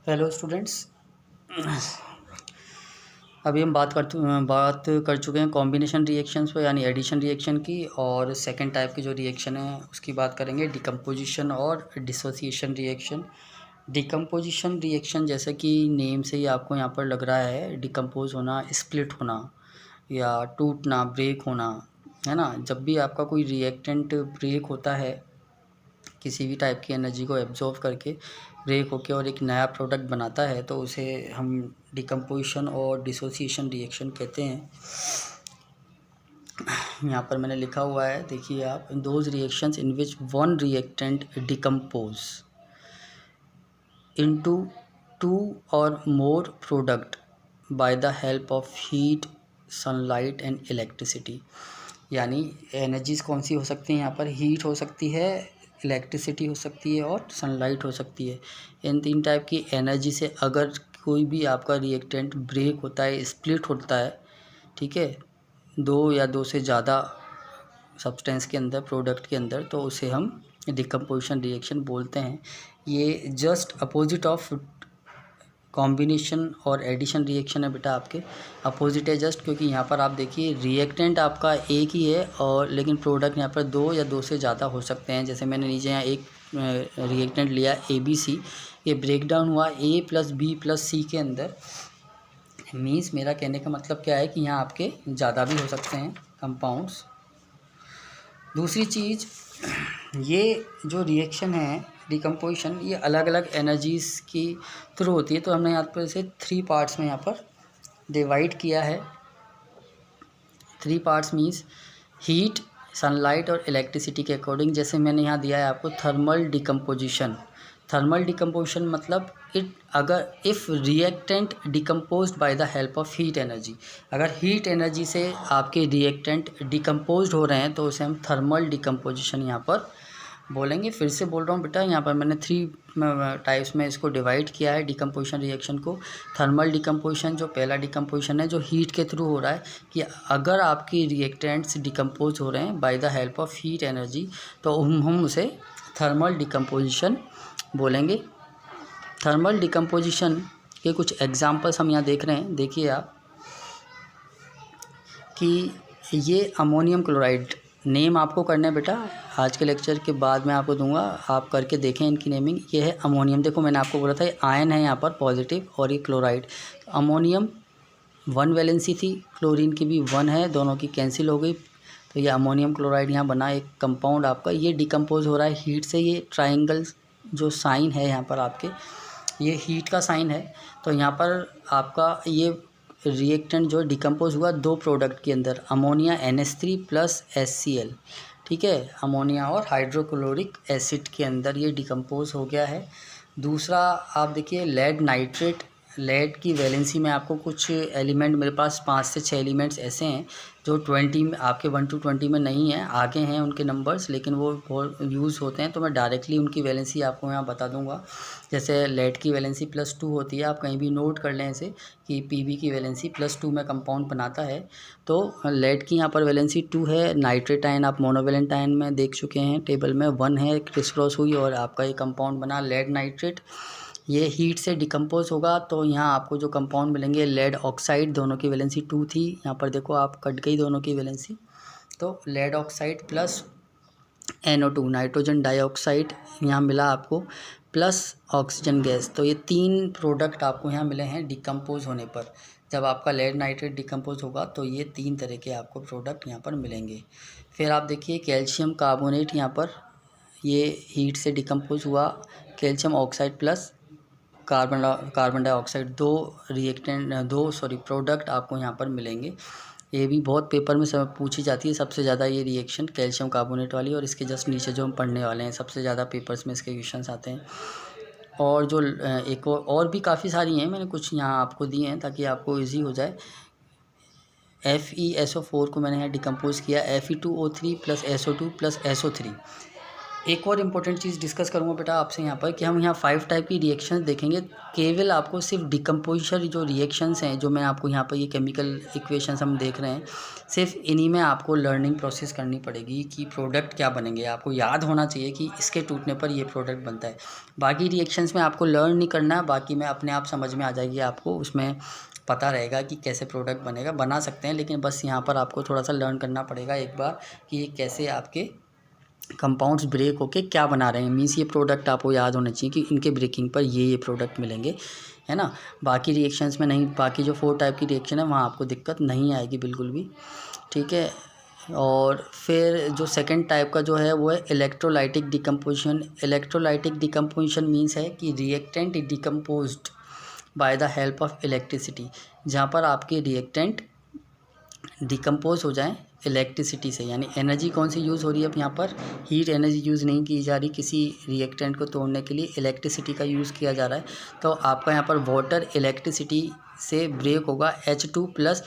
Hello students. अभी हम बात कर चुके हैं कॉम्बिनेशन रिएक्शंस पे यानी एडिशन रिएक्शन की, और सेकंड टाइप की जो रिएक्शन है उसकी बात करेंगे, डिकम्पोजिशन और डिसोसिएशन रिएक्शन। डिकम्पोजिशन रिएक्शन जैसे कि नेम से ही आपको यहाँ पर लग रहा है, डिकम्पोज होना, स्प्लिट होना या टूटना, ब्रेक होना, है ना। जब भी आपका कोई रिएक्टेंट ब्रेक होता है, किसी भी टाइप की एनर्जी को एब्जॉर्व करके ब्रेक होके और एक नया प्रोडक्ट बनाता है, तो उसे हम डिकम्पोजिशन और डिसोसिएशन रिएक्शन कहते हैं। यहाँ पर मैंने लिखा हुआ है, देखिए आप, in those reactions in which one reactant decompose into two और more product by the help of heat, sunlight and electricity. यानी एनर्जीज कौन सी हो सकती हैं यहाँ पर? हीट हो सकती है, इलेक्ट्रिसिटी हो सकती है और सनलाइट हो सकती है। इन तीन टाइप की एनर्जी से अगर कोई भी आपका रिएक्टेंट ब्रेक होता है, स्प्लिट होता है, ठीक है, दो या दो से ज़्यादा सब्सटेंस के अंदर, प्रोडक्ट के अंदर, तो उसे हम डिकम्पोजिशन रिएक्शन बोलते हैं। ये जस्ट अपोजिट ऑफ कॉम्बिनेशन और एडिशन रिएक्शन है बेटा, आपके अपोजिट है जस्ट, क्योंकि यहाँ पर आप देखिए रिएक्टेंट आपका एक ही है और लेकिन प्रोडक्ट यहाँ पर दो या दो से ज़्यादा हो सकते हैं। जैसे मैंने नीचे यहाँ एक रिएक्टेंट लिया ABC, ये ब्रेक डाउन हुआ A + B + C के अंदर। मीन्स मेरा कहने का मतलब क्या है कि यहाँ आपके ज़्यादा भी हो सकते हैं कंपाउंड्स। दूसरी चीज़, ये जो रिएक्शन है डिकम्पोजिशन, ये अलग अलग एनर्जीज़ की थ्रू होती है। तो हमने यहाँ पर इसे 3 पार्ट्स में यहाँ पर डिवाइड किया है। 3 पार्ट्स मीन्स हीट, सनलाइट और इलेक्ट्रिसिटी के अकॉर्डिंग। जैसे मैंने यहाँ दिया है आपको थर्मल डिकम्पोजिशन। थर्मल डिकम्पोजिशन मतलब अगर if reactant decomposed bye the help of heat energy, अगर हीट एनर्जी से आपके रिएक्टेंट डिकम्पोज्ड हो रहे हैं तो उसे हम थर्मल डिकम्पोजिशन यहाँ पर बोलेंगे। फिर से बोल रहा हूँ बेटा, यहाँ पर मैंने 3 टाइप्स में इसको डिवाइड किया है डिकम्पोजिशन रिएक्शन को। थर्मल डिकम्पोजिशन जो पहला डिकम्पोजिशन है, जो हीट के थ्रू हो रहा है, कि अगर आपकी रिएक्टेंट्स डिकम्पोज हो रहे हैं bye the help of heat energy तो हम उसे थर्मल डिकम्पोजिशन बोलेंगे। थर्मल डिकम्पोजिशन के कुछ एग्जांपल्स हम यहाँ देख रहे हैं। देखिए आप कि ये अमोनियम क्लोराइड, नेम आपको करना है बेटा, आज के लेक्चर के बाद मैं आपको दूंगा, आप करके देखें इनकी नेमिंग। ये है अमोनियम, देखो मैंने आपको बोला था ये आयन है यहाँ पर पॉजिटिव, और ये क्लोराइड। अमोनियम 1 वैलेंसी थी, क्लोरीन की भी 1 है, दोनों की कैंसिल हो गई, तो ये अमोनियम क्लोराइड यहाँ बना एक कंपाउंड आपका। ये डिकम्पोज हो रहा है हीट से। ये ट्राइंगल जो साइन है यहाँ पर आपके, ये हीट का साइन है। तो यहाँ पर आपका ये रिएक्टेंट जो डिकम्पोज हुआ 2 प्रोडक्ट के अंदर, अमोनिया NH3 + HCl, ठीक है, अमोनिया और हाइड्रोक्लोरिक एसिड के अंदर ये डिकम्पोज हो गया है। दूसरा आप देखिए लेड नाइट्रेट। लेड की वैलेंसी में आपको कुछ एलिमेंट, मेरे पास 5 से 6 एलिमेंट्स ऐसे हैं जो 20 में, आपके 1 to 20 में नहीं है, आगे हैं उनके नंबर्स, लेकिन वो बहुत यूज़ होते हैं, तो मैं डायरेक्टली उनकी वैलेंसी आपको यहाँ बता दूंगा। जैसे लेड की वैलेंसी +2 होती है, आप कहीं भी नोट कर लें इसे कि Pb की वैलेंसी +2 में कंपाउंड बनाता है। तो लेड की यहाँ पर वैलेंसी 2 है। नाइट्रेट आयन आप मोनोवेलेंट आयन में देख चुके हैं, टेबल में 1 है, क्रिस क्रॉस हुई और आपका ये कंपाउंड बना लेड नाइट्रेट। ये हीट से डिकम्पोज होगा तो यहाँ आपको जो कंपाउंड मिलेंगे, लेड ऑक्साइड, दोनों की वैलेंसी 2 थी, यहाँ पर देखो आप कट गई दोनों की वैलेंसी, तो lead oxide + NO2 nitrogen dioxide यहाँ मिला आपको, प्लस ऑक्सीजन गैस। तो ये 3 प्रोडक्ट आपको यहाँ मिले हैं डिकम्पोज होने पर। जब आपका लेड नाइट्रेट डिकम्पोज होगा तो ये 3 तरह के आपको प्रोडक्ट यहाँ पर मिलेंगे। फिर आप देखिए कैल्शियम कार्बोनेट, यहाँ पर ये हीट से डिकम्पोज हुआ, calcium oxide + carbon dioxide, 2 product आपको यहाँ पर मिलेंगे। ये भी बहुत पेपर में सब पूछी जाती है सबसे ज़्यादा, ये रिएक्शन कैल्शियम कार्बोनेट वाली, और इसके जस्ट नीचे जो हम पढ़ने वाले हैं सबसे ज़्यादा पेपर्स में इसके क्वेश्चंस आते हैं। और जो एक और भी काफ़ी सारी हैं, मैंने कुछ यहाँ आपको दिए हैं ताकि आपको ईजी हो जाए। FeSO4 को मैंने यहाँ डिकम्पोज किया, Fe2O3 + SO2 + SO3। एक और इम्पोर्टेंट चीज़ डिस्कस करूँगा बेटा आपसे यहाँ पर कि हम यहाँ 5 टाइप की रिएक्शंस देखेंगे। केवल आपको सिर्फ डिकम्पोजिशन जो रिएक्शंस हैं, जो मैं आपको यहाँ पर ये केमिकल इक्वेशंस हम देख रहे हैं, सिर्फ इन्हीं में आपको लर्निंग प्रोसेस करनी पड़ेगी कि प्रोडक्ट क्या बनेंगे। आपको याद होना चाहिए कि इसके टूटने पर ये प्रोडक्ट बनता है। बाकी रिएक्शंस में आपको लर्न नहीं करना है, बाकी में अपने आप समझ में आ जाएगी, आपको उसमें पता रहेगा कि कैसे प्रोडक्ट बनेगा। बना सकते हैं, लेकिन बस यहाँ पर आपको थोड़ा सा लर्न करना पड़ेगा एक बार कि ये कैसे आपके कंपाउंड्स ब्रेक होके क्या बना रहे हैं। मीन्स ये प्रोडक्ट आपको याद होना चाहिए कि इनके ब्रेकिंग पर ये प्रोडक्ट मिलेंगे, है ना। बाकी रिएक्शंस में नहीं, बाकी जो 4 टाइप की रिएक्शन है वहाँ आपको दिक्कत नहीं आएगी बिल्कुल भी, ठीक है। और फिर जो सेकंड टाइप का जो है वो है electrolytic decomposition. Electrolytic decomposition means है कि reactant decomposed bye the help of electricity, जहाँ पर आपके रिएक्टेंट डिकम्पोज हो जाएं इलेक्ट्रिसिटी से। यानी एनर्जी कौन सी यूज़ हो रही है अब यहाँ पर, हीट एनर्जी यूज़ नहीं की जा रही किसी रिएक्टेंट को तोड़ने के लिए, इलेक्ट्रिसिटी का यूज़ किया जा रहा है। तो आपका यहाँ पर वाटर इलेक्ट्रिसिटी से ब्रेक होगा H2 प्लस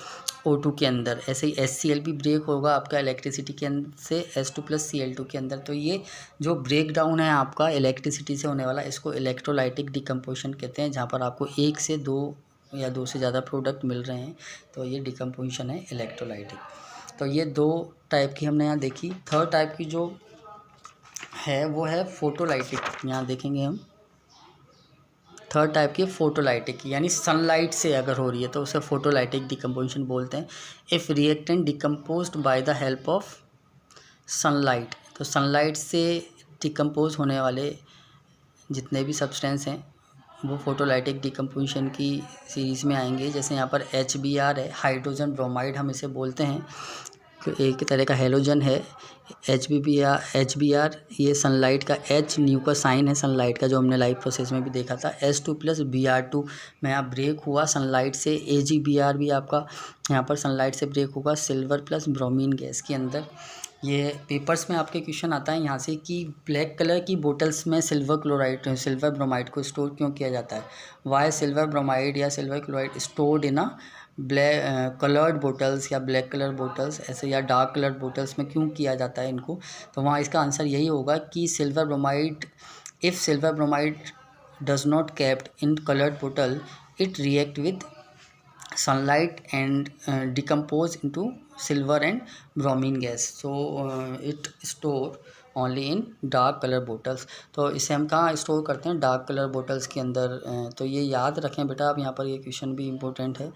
O2 के अंदर। ऐसे ही HCl भी ब्रेक होगा आपका इलेक्ट्रिसिटी के अंदर से H2 प्लस Cl2 के अंदर। तो ये जो ब्रेक डाउन है आपका इलेक्ट्रिसिटी से होने वाला, इसको इलेक्ट्रोलाइटिक डिकम्पोजिशन कहते हैं, जहाँ पर आपको 1 से 2 या 2 से ज़्यादा प्रोडक्ट मिल रहे हैं। तो ये डिकम्पोजिशन है इलेक्ट्रोलाइटिक। तो ये 2 टाइप की हमने यहाँ देखी। थर्ड टाइप की जो है वो है फोटोलाइटिक। यहाँ देखेंगे हम थर्ड टाइप की फोटोलाइटिक, यानी सनलाइट से अगर हो रही है तो उसे फोटोलाइटिक डिकम्पोजिशन बोलते हैं। If reactant decomposed bye the help of sunlight, तो सनलाइट से डिकम्पोज होने वाले जितने भी सब्सटेंस हैं वो फोटोलाइटिक डिकम्पोजिशन की सीरीज़ में आएंगे। जैसे यहाँ पर HBr है, हाइड्रोजन ब्रोमाइड हम इसे बोलते हैं, एक तरह का हेलोजन है। HBr ये सनलाइट का H न्यू का साइन है सनलाइट का, जो हमने लाइव प्रोसेस में भी देखा था। H2 प्लस Br2 में यहाँ ब्रेक हुआ सनलाइट से। AgBr भी आपका यहाँ पर सनलाइट से ब्रेक होगा सिल्वर प्लस ब्रोमीन गैस के अंदर। ये पेपर्स में आपके क्वेश्चन आता है यहाँ से कि ब्लैक कलर की बोतल्स में सिल्वर ब्रोमाइड को स्टोर क्यों किया जाता है। वाई सिल्वर ब्रोमाइड या silver chloride stored in a black coloured bottles या ब्लैक कलर बोटल्स ऐसे, या डार्क कलर बोटल्स में क्यों किया जाता है इनको। तो वहाँ इसका आंसर यही होगा कि silver bromide, if silver bromide does not kept in coloured bottle, it react with sunlight and decompose into silver and bromine gas, so it store only in dark colour bottles. तो इसे हम कहाँ store करते हैं, dark colour bottles के अंदर। तो ये याद रखें बेटा आप, यहाँ पर ये क्वेश्चन भी इम्पोर्टेंट है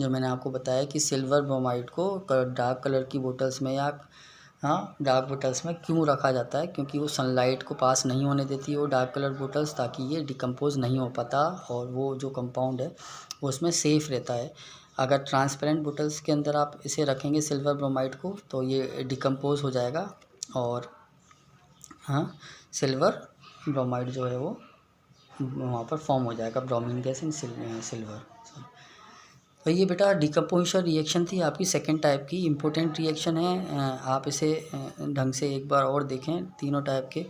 जो मैंने आपको बताया कि सिल्वर ब्रोमाइड को डार्क कलर की बोटल्स में या डार्क बोटल्स में क्यों रखा जाता है, क्योंकि वो सनलाइट को पास नहीं होने देती है वो डार्क कलर बोटल्स, ताकि ये डिकम्पोज नहीं हो पाता और वो जो कंपाउंड है वो उसमें सेफ़ रहता है। अगर ट्रांसपेरेंट बोटल्स के अंदर आप इसे रखेंगे सिल्वर ब्रोमाइड को तो ये डिकम्पोज हो जाएगा और सिल्वर ब्रोमाइड जो है वो वहाँ पर फॉर्म हो जाएगा, ब्रोमीन गैस इन सिल्वर। तो ये बेटा डिकम्पोजिशन रिएक्शन थी आपकी सेकंड टाइप की, इम्पोर्टेंट रिएक्शन है। आप इसे ढंग से एक बार और देखें। तीनों टाइप के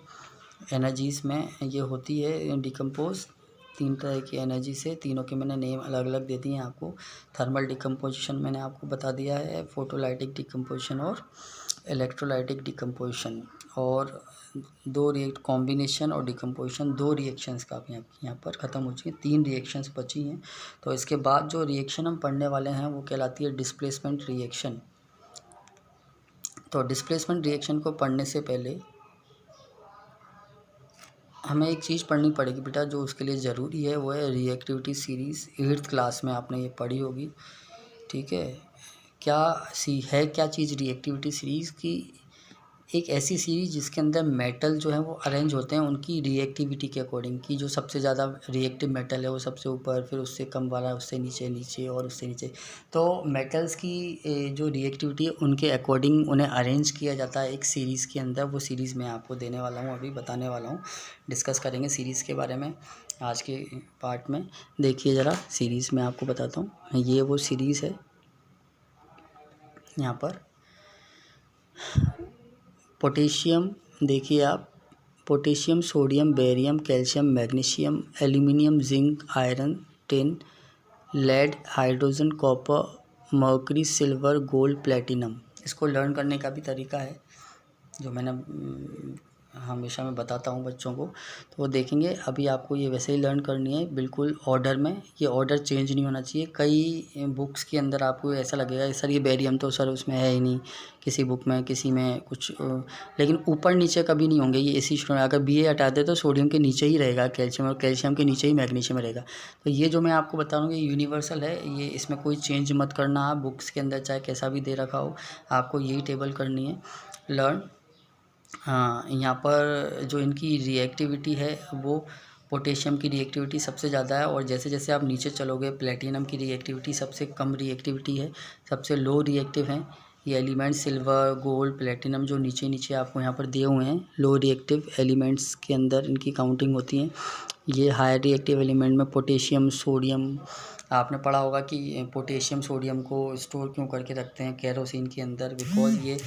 एनर्जीज़ में ये होती है डिकम्पोज, 3 तरह की एनर्जी से। तीनों के मैंने नेम अलग अलग दे दिए हैं आपको। थर्मल डिकम्पोजिशन मैंने आपको बता दिया है, फोटोलाइटिक डिकम्पोजिशन और इलेक्ट्रोलाइटिक डिकम्पोजिशन। और 2 रिएक्ट कॉम्बिनेशन और डिकम्पोजिशन, 2 रिएक्शंस का यहाँ पर ख़त्म हो चुकी हैं, 3 रिएक्शंस बची हैं। तो इसके बाद जो रिएक्शन हम पढ़ने वाले हैं वो कहलाती है डिस्प्लेसमेंट रिएक्शन। तो डिस्प्लेसमेंट रिएक्शन को पढ़ने से पहले हमें एक चीज़ पढ़नी पड़ेगी बेटा जो उसके लिए ज़रूरी है, वो है रिएक्टिविटी सीरीज़। 8th क्लास में आपने ये पढ़ी होगी, ठीक है। क्या चीज़ रिएक्टिविटी सीरीज़ की, एक ऐसी सीरीज़ जिसके अंदर मेटल जो है वो अरेंज होते हैं उनकी रिएक्टिविटी के अकॉर्डिंग, कि जो सबसे ज़्यादा रिएक्टिव मेटल है वो सबसे ऊपर, फिर उससे कम वाला उससे नीचे और उससे नीचे। तो मेटल्स की जो रिएक्टिविटी है उनके अकॉर्डिंग उन्हें अरेंज किया जाता है एक सीरीज़ के अंदर। वो सीरीज़ मैं आपको देने वाला हूँ, अभी बताने वाला हूँ, डिस्कस करेंगे सीरीज़ के बारे में आज के पार्ट में। देखिए ज़रा सीरीज़ में आपको बताता हूँ, ये वो सीरीज़ है। यहाँ पर पोटेशियम देखिए आप, potassium, sodium, barium, calcium, magnesium, aluminium, zinc, iron, tin, lead, hydrogen, copper, mercury, silver, gold, platinum. इसको लर्न करने का भी तरीका है जो मैंने हमेशा मैं बताता हूँ बच्चों को, तो वो देखेंगे। अभी आपको ये वैसे ही लर्न करनी है, बिल्कुल ऑर्डर में, ये ऑर्डर चेंज नहीं होना चाहिए। कई बुक्स के अंदर आपको ऐसा लगेगा सर ये बेरियम तो सर उसमें है ही नहीं, किसी बुक में किसी में कुछ, लेकिन ऊपर नीचे कभी नहीं होंगे ये इसी स्टूडेंट। अगर बी हटा दे तो सोडियम के नीचे ही रहेगा कैल्शियम, और कैल्शियम के नीचे ही मैग्नीशियम रहेगा। तो ये जो मैं आपको बता रहा हूँ ये यूनिवर्सल है, ये इसमें कोई चेंज मत करना आप बुक्स के अंदर, चाहे कैसा भी दे रखा हो, आपको यही टेबल करनी है लर्न। हाँ, यहाँ पर जो इनकी रिएक्टिविटी है वो पोटेशियम की रिएक्टिविटी सबसे ज़्यादा है, और जैसे जैसे आप नीचे चलोगे प्लेटिनम की रिएक्टिविटी सबसे कम रिएक्टिविटी है, सबसे लो रिएक्टिव हैं ये एलिमेंट। सिल्वर, गोल्ड, प्लेटिनम जो नीचे नीचे आपको यहाँ पर दिए हुए हैं लो रिएक्टिव एलिमेंट्स के अंदर इनकी काउंटिंग होती है। ये हाई रिएक्टिव एलिमेंट में पोटेशियम, सोडियम, आपने पढ़ा होगा कि पोटेशियम सोडियम को स्टोर क्यों करके रखते हैं केरोसिन के अंदर, बिकॉज ये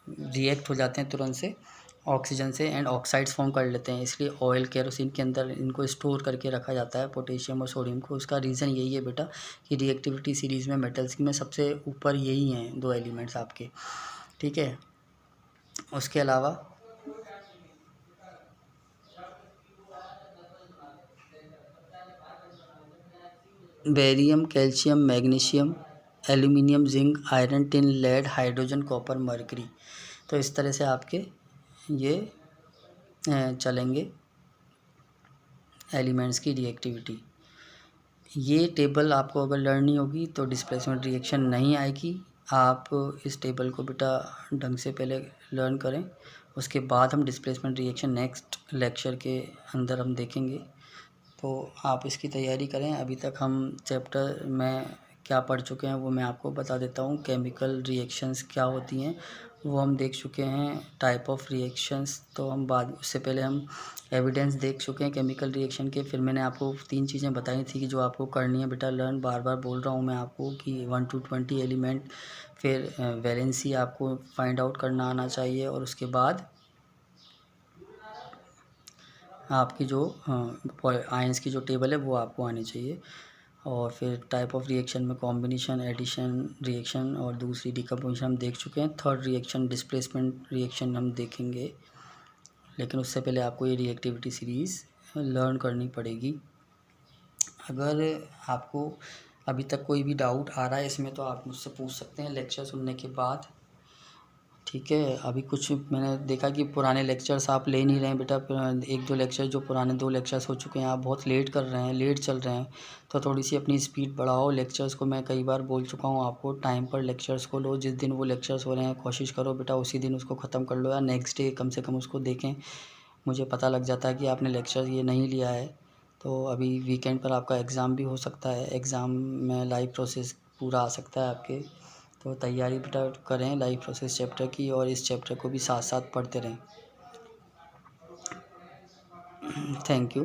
रिएक्ट हो जाते हैं तुरंत से ऑक्सीजन से एंड ऑक्साइड्स फॉर्म कर लेते हैं, इसलिए ऑयल केरोसिन के अंदर इनको स्टोर करके रखा जाता है पोटेशियम और सोडियम को। उसका रीज़न यही है बेटा कि रिएक्टिविटी सीरीज़ में मेटल्स में सबसे ऊपर यही हैं दो एलिमेंट्स आपके, ठीक है। उसके अलावा barium, calcium, magnesium, aluminium, zinc, iron, tin, lead, hydrogen, copper, mercury, तो इस तरह से आपके ये चलेंगे एलिमेंट्स की रिएक्टिविटी। ये टेबल आपको अगर लर्न नहीं होगी तो डिस्प्लेसमेंट रिएक्शन नहीं आएगी। आप इस टेबल को बेटा ढंग से पहले लर्न करें, उसके बाद हम डिस्प्लेसमेंट रिएक्शन नेक्स्ट लेक्चर के अंदर हम देखेंगे, तो आप इसकी तैयारी करें। अभी तक हम चैप्टर में क्या पढ़ चुके हैं वो मैं आपको बता देता हूँ। केमिकल रिएक्शंस क्या होती हैं वो हम देख चुके हैं, टाइप ऑफ रिएक्शंस तो हम बाद, उससे पहले हम एविडेंस देख चुके हैं केमिकल रिएक्शन के। फिर मैंने आपको 3 चीज़ें बताई थी कि जो आपको करनी है बेटा लर्न, बार बार बोल रहा हूँ मैं आपको कि 1 to 20 एलिमेंट, फिर वैलेंसी आपको फाइंड आउट करना आना चाहिए, और उसके बाद आपकी जो आयंस की जो टेबल है वो आपको आनी चाहिए, और फिर टाइप ऑफ रिएक्शन में कॉम्बिनेशन, एडिशन रिएक्शन और दूसरी डिकम्पोजिशन हम देख चुके हैं। थर्ड रिएक्शन डिस्प्लेसमेंट रिएक्शन हम देखेंगे, लेकिन उससे पहले आपको ये रिएक्टिविटी सीरीज़ लर्न करनी पड़ेगी। अगर आपको अभी तक कोई भी डाउट आ रहा है इसमें तो आप मुझसे पूछ सकते हैं लेक्चर सुनने के बाद, ठीक है। अभी कुछ मैंने देखा कि पुराने लेक्चर्स आप ले नहीं रहे हैं बेटा, 1-2 लेक्चर जो पुराने 2 लेक्चर्स हो चुके हैं आप बहुत लेट कर रहे हैं, लेट चल रहे हैं, तो थोड़ी सी अपनी स्पीड बढ़ाओ। लेक्चर्स को मैं कई बार बोल चुका हूँ आपको, टाइम पर लेक्चर्स को लो, जिस दिन वो लेक्चर्स हो रहे हैं कोशिश करो बेटा उसी दिन उसको ख़त्म कर लो, या नेक्स्ट डे कम से कम उसको देखें। मुझे पता लग जाता है कि आपने लेक्चर ये नहीं लिया है, तो अभी वीकेंड पर आपका एग्ज़ाम भी हो सकता है, एग्ज़ाम में लाइव प्रोसेस पूरा आ सकता है आपके, तो तैयारी बेटा करें लाइव प्रोसेस चैप्टर की, और इस चैप्टर को भी साथ साथ पढ़ते रहें। Thank you.